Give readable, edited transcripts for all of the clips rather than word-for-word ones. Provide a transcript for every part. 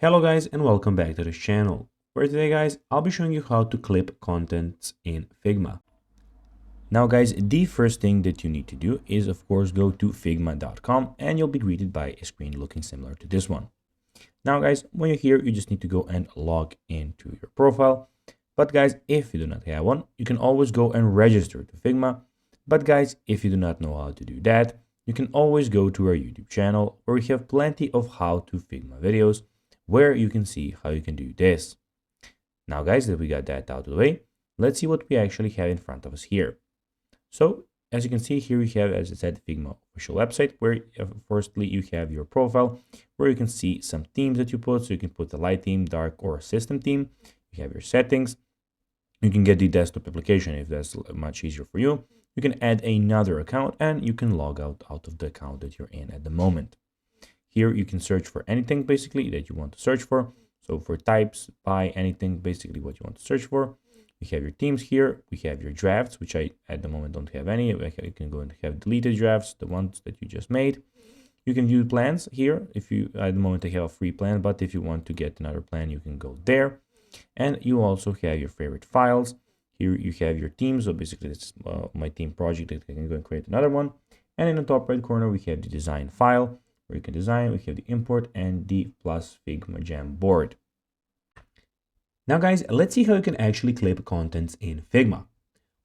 Hello guys and welcome back to this channel, where today guys I'll be showing you how to clip contents in Figma. Now guys, the first thing that you need to do is of course go to figma.com and you'll be greeted by a screen looking similar to this one. Now guys, when you're here you just need to go and log into your profile. But guys, if you do not have one, you can always go and register to Figma. But guys, if you do not know how to do that, you can always go to our YouTube channel where we have plenty of how to Figma videos where you can see how you can do this. Now guys, that we got that out of the way, let's see what we actually have in front of us here. So as you can see here, we have, as I said, Figma official website where firstly you have your profile where you can see some themes that you put. So you can put a light theme, dark, or a system theme. You have your settings. You can get the desktop application if that's much easier for you. You can add another account and you can log out of the account that you're in at the moment. Here you can search for anything basically that you want to search for. So for types, by anything, basically what you want to search for. We have your themes here. We have your drafts, which I at the moment don't have any. You can go and have deleted drafts, the ones that you just made. You can view plans here. If you at the moment I have a free plan, but if you want to get another plan, you can go there. And you also have your favorite files. Here you have your themes. So basically this is my theme project that I can go and create another one. And in the top right corner, we have the design file where you can design. We have the import and the plus Figma Jamboard. Now guys, let's see how you can actually clip contents in Figma.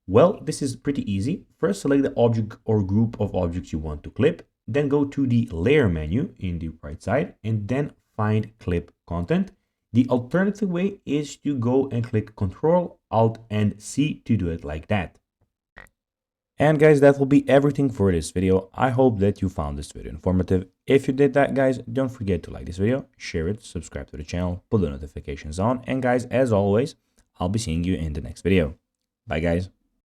Well, this is pretty easy. First, select the object or group of objects you want to clip. Then go to the layer menu in the right side and then find clip content. The alternative way is to go and click Ctrl, Alt, and C to do it like that. And guys, that will be everything for this video. I hope that you found this video informative. If you did that, guys, don't forget to like this video, share it, subscribe to the channel, put the notifications on. And guys, as always, I'll be seeing you in the next video. Bye, guys.